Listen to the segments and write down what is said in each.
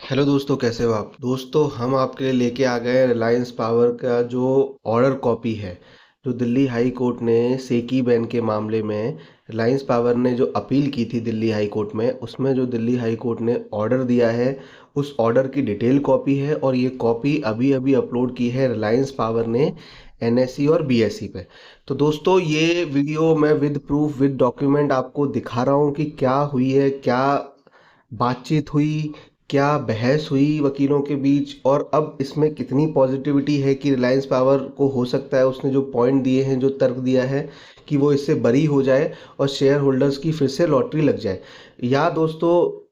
Hello दोस्तों, कैसे हो आप? दोस्तों, हम आपके लिए लेके आ गए रिलायंस पावर का जो ऑर्डर कॉपी है, जो दिल्ली हाई कोर्ट ने सेकी बैन के मामले में रिलायंस पावर ने जो अपील की थी दिल्ली हाई कोर्ट में, उसमें जो दिल्ली हाई कोर्ट ने ऑर्डर दिया है, उस ऑर्डर की डिटेल कॉपी है। और ये कॉपी अभी अभी अपलोड की है रिलायंस पावर ने एनएसई और बीएसई पे। तो दोस्तों, ये वीडियो मैं विद प्रूफ विद डॉक्यूमेंट आपको दिखा रहा हूँ कि क्या हुई है, क्या बातचीत हुई, क्या बहस हुई वकीलों के बीच, और अब इसमें कितनी पॉजिटिविटी है कि रिलायंस पावर को हो सकता है उसने जो पॉइंट दिए हैं, जो तर्क दिया है, कि वो इससे बरी हो जाए और शेयर होल्डर्स की फिर से लॉटरी लग जाए। या दोस्तों,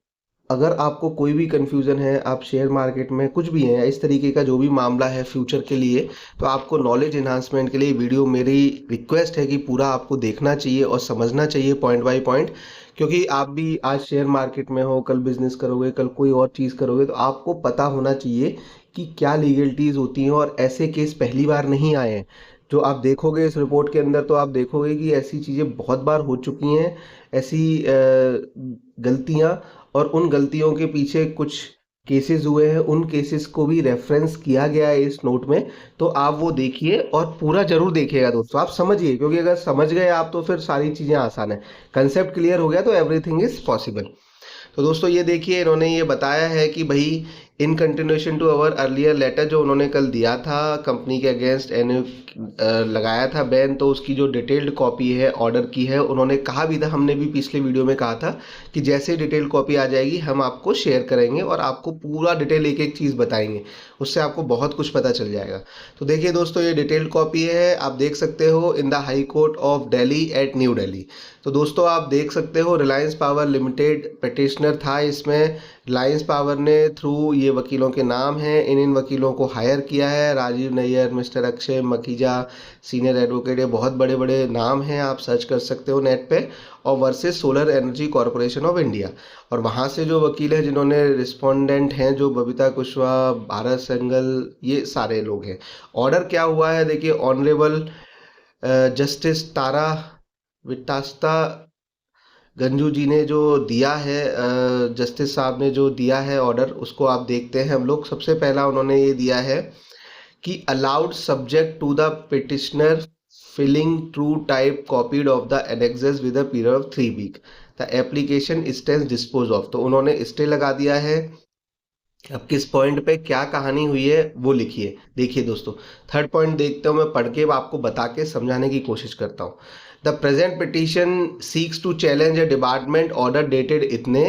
अगर आपको कोई भी कंफ्यूजन है, आप शेयर मार्केट में कुछ भी हैं, इस तरीके का जो भी मामला है फ्यूचर के लिए, तो आपको नॉलेज एनहांसमेंट के लिए वीडियो, मेरी रिक्वेस्ट है कि पूरा आपको देखना चाहिए और समझना चाहिए पॉइंट बाय पॉइंट। क्योंकि आप भी आज शेयर मार्केट में हो, कल बिजनेस करोगे, कल कोई और चीज़ करोगे, तो आपको पता होना चाहिए कि क्या लीगलिटीज़ होती हैं। और ऐसे केस पहली बार नहीं आए हैं। जो आप देखोगे इस रिपोर्ट के अंदर, तो आप देखोगे कि ऐसी चीज़ें बहुत बार हो चुकी हैं, ऐसी गलतियां। और उन गलतियों के पीछे कुछ केसेस हुए हैं, उन केसेस को भी रेफरेंस किया गया है इस नोट में। तो आप वो देखिए और पूरा जरूर देखिएगा दोस्तों, आप समझिए, क्योंकि अगर समझ गए आप तो फिर सारी चीज़ें आसान है। कंसेप्ट क्लियर हो गया तो एवरीथिंग इज पॉसिबल। तो दोस्तों, ये देखिए, इन्होंने ये बताया है कि भाई, in continuation to our earlier letter, जो उन्होंने कल दिया था कंपनी के अगेंस्ट एन लगाया था बैन, तो उसकी जो डिटेल्ड कॉपी है ऑर्डर की है, उन्होंने कहा भी था, हमने भी पिछले वीडियो में कहा था कि जैसे डिटेल्ड कॉपी आ जाएगी हम आपको शेयर करेंगे और आपको पूरा डिटेल एक एक चीज़ बताएंगे। उससे आपको बहुत कुछ पता चल जाएगा। तो देखिए दोस्तों, ये डिटेल्ड कॉपी है, आप देख सकते हो, in the High Court of Delhi at New Delhi. तो दोस्तों, आप देख सकते हो, रिलायंस पावर लिमिटेड पिटिशनर था इसमें। रिलायंस पावर ने थ्रू ये वकीलों के नाम हैं, इन वकीलों को हायर किया है, Rajiv Nayyar, mister Akshay Makhija, senior advocate, ये बहुत बड़े बड़े नाम हैं, आप सर्च कर सकते हो नेट पे। और versus solar energy corporation of India. और वहाँ से जो वकील हैं, जिन्होंने रिस्पोंडेंट हैं, जो बबीता कुशवाहा, भारत सेंगल, ये सारे लोग हैं। ऑर्डर क्या हुआ है देखिए, ऑनरेबल जस्टिस तारा विटास्ता गंजू जी ने जो दिया है, जस्टिस साहब ने जो दिया है ऑर्डर, उसको आप देखते हैं हम लोग। सबसे पहला उन्होंने ये दिया है कि allowed subject to the petitioner filing true type copied of the annexes with a period of 3 week, the application stands dispose of. तो उन्होंने स्टे लगा दिया है। अब किस पॉइंट पे क्या कहानी हुई है वो लिखिए। देखिए दोस्तों, थर्ड पॉइंट देखते हो, मैं पढ़ के आपको बता के समझाने की कोशिश करता हूँ। The present petition seeks to challenge a department order dated इतने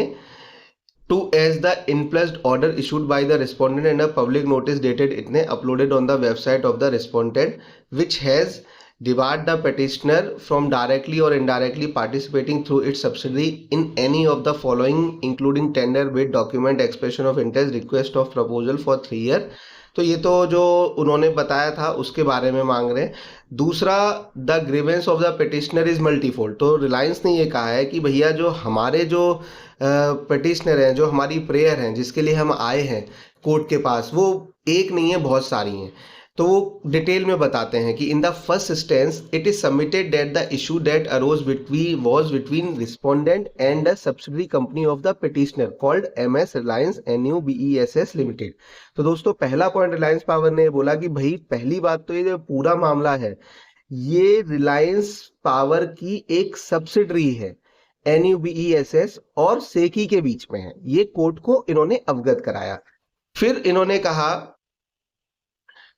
to as the impugned order issued by the respondent and a public notice dated itne uploaded on the website of the respondent, which has debarred the petitioner from directly or indirectly participating through its subsidiary in any of the following, including tender, bid, document, expression of interest, request of proposal for 3 year। तो ये तो जो उन्होंने बताया था उसके बारे में मांग रहे हैं। दूसरा, the grievance of the petitioner is multifold. तो रिलायंस ने ये कहा है कि भैया, जो हमारे जो पिटिशनर हैं, जो हमारी प्रेयर हैं, जिसके लिए हम आए हैं कोर्ट के पास, वो एक नहीं है, बहुत सारी हैं। तो वो डिटेल में बताते हैं कि in the first instance it is submitted that the issue that arose between was between respondent and the subsidiary company of the petitioner called MS Reliance NUBESS limited. तो दोस्तों, पहला पॉइंट रिलायंस पावर ने बोला कि भाई, पहली बात तो ये जो पूरा मामला है, ये रिलायंस पावर की एक सब्सिडरी है, एनयूबीईएसएस और सेकी के बीच में है। ये कोर्ट को इन्होंने अवगत कराया। फिर इन्होंने कहा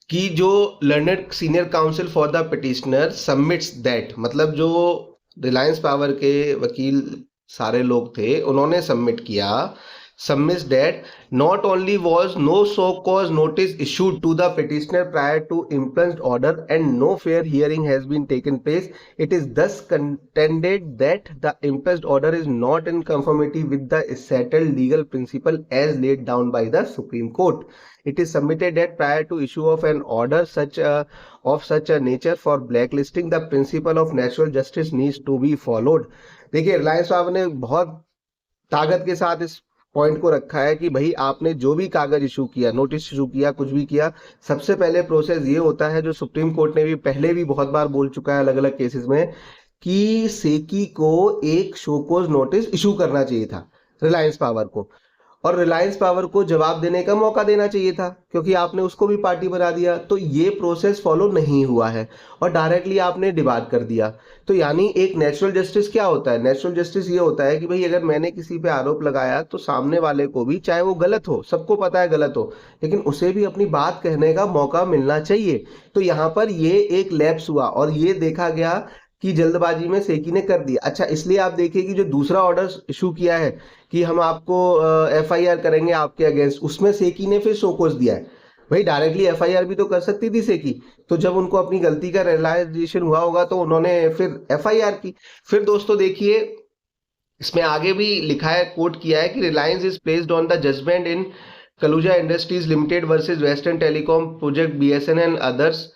कि जो learned senior counsel for the petitioner submits that, मतलब जो रिलायंस पावर के वकील सारे लोग थे, उन्होंने सबमिट किया, submits that not only was no so cause notice issued to the petitioner prior to impugned order and no fair hearing has been taken place, it is thus contended that the impugned order is not in conformity with the settled legal principle as laid down by the Supreme Court. It is submitted that prior to issue of an order of such a nature for blacklisting, the principle of natural justice needs to be followed। देखिए, रिलायंस साहब ने बहुत ताकत के साथ इस point को रखा है कि भाई, आपने जो भी कागज इशू किया, नोटिस इशू किया, कुछ भी किया, सबसे पहले प्रोसेस ये होता है, जो सुप्रीम कोर्ट ने भी पहले भी बहुत बार बोल चुका है अलग अलग केसेस में, कि सेकी को एक शोकोज नोटिस इशू करना चाहिए था रिलायंस पावर को। और रिलायंस पावर को जवाब देने का मौका देना चाहिए था, क्योंकि आपने उसको भी पार्टी बना दिया। तो ये प्रोसेस फॉलो नहीं हुआ है और डायरेक्टली आपने डिबार कर दिया। तो यानी एक नेचुरल जस्टिस क्या होता है? नेचुरल जस्टिस ये होता है कि भाई अगर मैंने किसी पे आरोप लगाया तो सामने वाले को भी, चाहे वो गलत हो, सबको पता है गलत हो, लेकिन उसे भी अपनी बात कहने का मौका मिलना चाहिए। तो यहाँ पर ये एक लैप्स हुआ और ये देखा गया कि जल्दबाजी में सेकी ने कर दिया। अच्छा, इसलिए आप देखिए कि जो दूसरा ऑर्डर इशू किया है कि हम आपको एफआईआर करेंगे आपके अगेंस्ट, उसमें सेकी ने फिर शोकॉज दिया है। भाई डायरेक्टली एफआईआर भी तो कर सकती थी सेकी। तो जब उनको अपनी गलती का रियलाइजेशन हुआ होगा तो उन्होंने फिर एफआईआर की। फिर दोस्तों देखिए, इसमें आगे भी लिखा है, कोट किया है कि Reliance is placed on the judgment in कलूजा industries limited versus western telecom project BSN and others.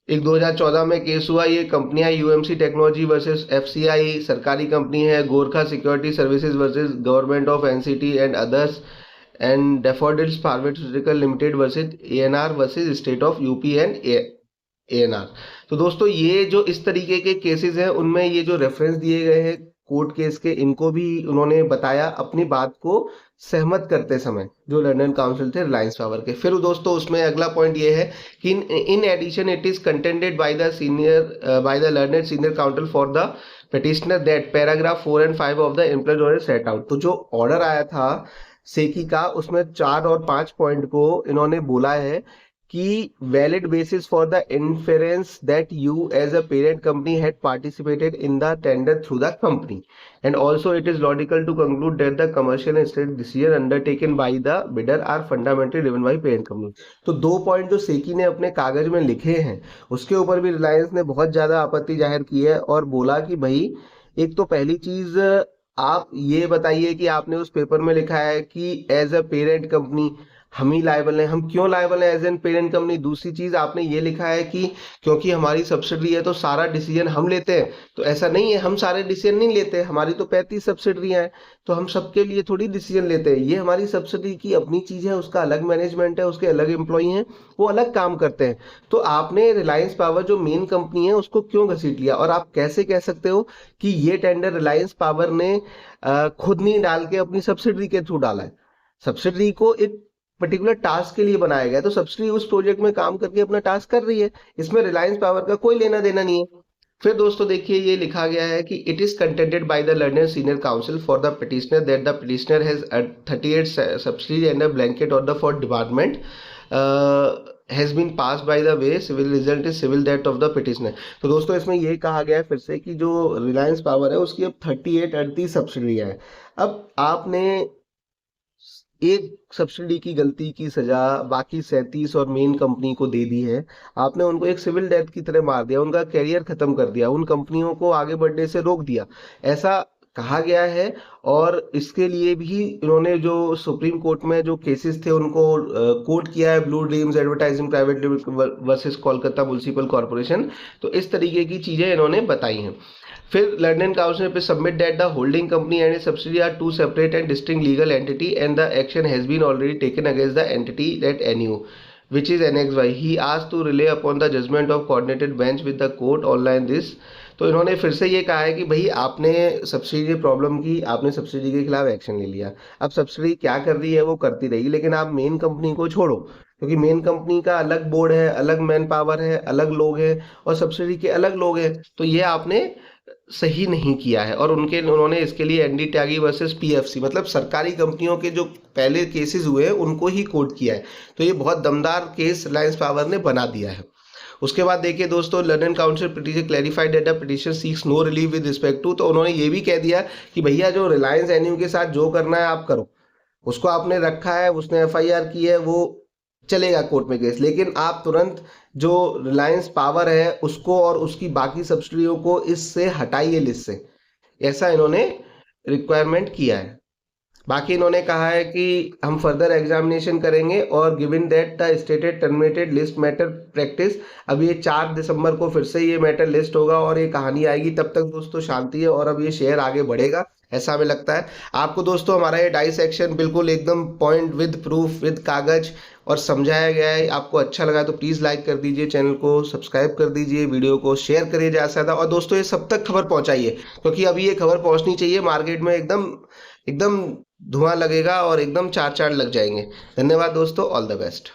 एक 2014 में केस हुआ। ये कंपनियां यूएमसी टेक्नोलॉजी वर्सेस एफसीआई सरकारी कंपनी है, Gorkha security services versus government of NCT and others, and daffodils pharmaceutical limited versus ANR versus state of UP and ANR. तो दोस्तों ये जो इस तरीके के केसेस हैं उनमें ये जो रेफरेंस दिए गए हैं कोर्ट केस के, इनको भी उन्होंने बताया अपनी बात को सहमत करते समय, जो लंदन काउंसिल थे रिलायंस पावर के। फिर दोस्तों उसमें अगला पॉइंट ये है कि in addition it is contended by the learned senior counsel for the petitioner that paragraph 4 and 5 of the employees order set out. तो जो ऑर्डर आया था सेकी का, उसमें 4 और 5 पॉइंट को इन्होंने बोला है कि valid basis for the inference that you as a parent company had participated in the tender through the company, and also it is logical to conclude that the commercial and strategic decision undertaken by the bidder are fundamentally driven by parent company। तो 2 point जो सेकी ने अपने कागज में लिखे हैं उसके ऊपर भी रिलायंस ने बहुत ज्यादा आपत्ति जाहिर की है और बोला कि भाई एक तो पहली चीज, आप ये बताइए कि आपने उस पेपर में लिखा है कि एज अ पेरेंट कंपनी हम ही लायबल हैं। हम क्यों लायबल हैं एज एन पेरेंट कंपनी? दूसरी चीज आपने ये लिखा है कि क्योंकि हमारी सब्सिडरी है तो सारा डिसीजन हम लेते हैं। तो ऐसा नहीं है, हम सारे डिसीजन नहीं लेते। हमारी तो 35 सब्सिडरियां हैं, तो हम सबके लिए थोड़ी डिसीजन लेते हैं। ये हमारी सब्सिडरी की अपनी चीज है, उसका अलग मैनेजमेंट है, उसके अलग एम्प्लॉई हैं, वो अलग काम करते हैं। तो आपने रिलायंस पावर जो मेन कंपनी है उसको क्यों घसीट लिया? और आप कैसे कह सकते हो कि ये टेंडर रिलायंस पावर ने खुद नहीं डाल के अपनी सब्सिडरी के थ्रू डाला है? सब्सिडरी को एक पर्टिकुलर टास्क के लिए बनाया गया, तो सब्सिडी उस प्रोजेक्ट में काम करके अपना टास्क कर रही है, इसमें रिलायंस पावर का कोई लेना देना नहीं है। फिर दोस्तों देखिए, ये लिखा गया है कि it is contended by the learner senior counsel for the petitioner that the petitioner has 38 subsidy and a blanket order for department has been pass by the way civil result is civil that of the petitioner. तो दोस्तों इसमें ये कहा गया है फिर से कि जो रिलायंस पावर है उसकी अब 38 सब्सिडियां हैं। अब आपने एक सब्सिडी की गलती की सजा बाकी 37 और मेन कंपनी को दे दी है। आपने उनको एक सिविल डेथ की तरह मार दिया, उनका कैरियर खत्म कर दिया, उन कंपनियों को आगे बढ़ने से रोक दिया, ऐसा कहा गया है। और इसके लिए भी इन्होंने जो सुप्रीम कोर्ट में जो केसेस थे उनको कोर्ट किया है, Blue Dreams Advertising Private versus Kolkata Municipal Corporation. तो इस तरीके की चीजें इन्होंने बताई हैं। फिर लंदन काउंसिल पे submit that the holding company and subsidy are two separate and distinct legal entity and the action has been already taken against the entity that NU which is NXY. He asked to rely upon the judgment of coordinated bench with the court online this। तो इन्होंने फिर से ये कहा है कि भाई आपने सब्सिडी प्रॉब्लम की, आपने सब्सिडी के खिलाफ एक्शन ले लिया, अब सब्सिडी क्या कर रही है वो करती रहेगी, लेकिन आप मेन कंपनी को छोड़ो, क्योंकि मेन कंपनी का अलग बोर्ड है, अलग मैन पावर है, अलग लोग हैं, और सब्सिडी के अलग लोग हैं। तो ये आपने सही नहीं किया है। और उन्होंने इसके लिए एनडी त्यागी वर्सेस पीएफसी, मतलब सरकारी कंपनियों के जो पहले केसेस हुए हैं उनको ही कोर्ट किया है। तो ये बहुत दमदार केस रिलायंस पावर ने बना दिया है। उसके बाद देखिए दोस्तों, London counsel petition clarified that the petition seeks no relief with respect to. तो उन्होंने ये भी कह दिया कि भैया जो रिलायंस एनयू के साथ जो करना है आप करो, उसको आपने रखा है, उसने एफआईआर की है, वो चलेगा कोर्ट में केस, लेकिन आप तुरंत जो रिलायंस पावर है उसको और उसकी बाकी सब्सिडियों को इससे हटाइए लिस्ट से, ऐसा इन्होंने रिक्वायरमेंट किया है। बाकी इन्होंने कहा है कि हम फर्दर एग्जामिनेशन करेंगे और given that the stated terminated list matter practice. अब ये 4 दिसंबर को फिर से ये मैटर लिस्ट होगा और ये कहानी आएगी। तब तक दोस्तों शांति है और अब ये शेयर आगे बढ़ेगा, ऐसा हमें लगता है। आपको दोस्तों हमारा ये डाइसेक्शन बिल्कुल एकदम पॉइंट विद प्रूफ विद कागज और समझाया गया है। आपको अच्छा लगा तो प्लीज़ लाइक कर दीजिए, चैनल को सब्सक्राइब कर दीजिए, वीडियो को शेयर करिए ज़्यादा से ज़्यादा, और दोस्तों ये सब तक खबर पहुंचाइए, क्योंकि अभी ये खबर पहुंचनी चाहिए मार्केट में एकदम एकदम धुआं लगेगा और एकदम चार चार लग जाएंगे। धन्यवाद दोस्तों, ऑल द बेस्ट।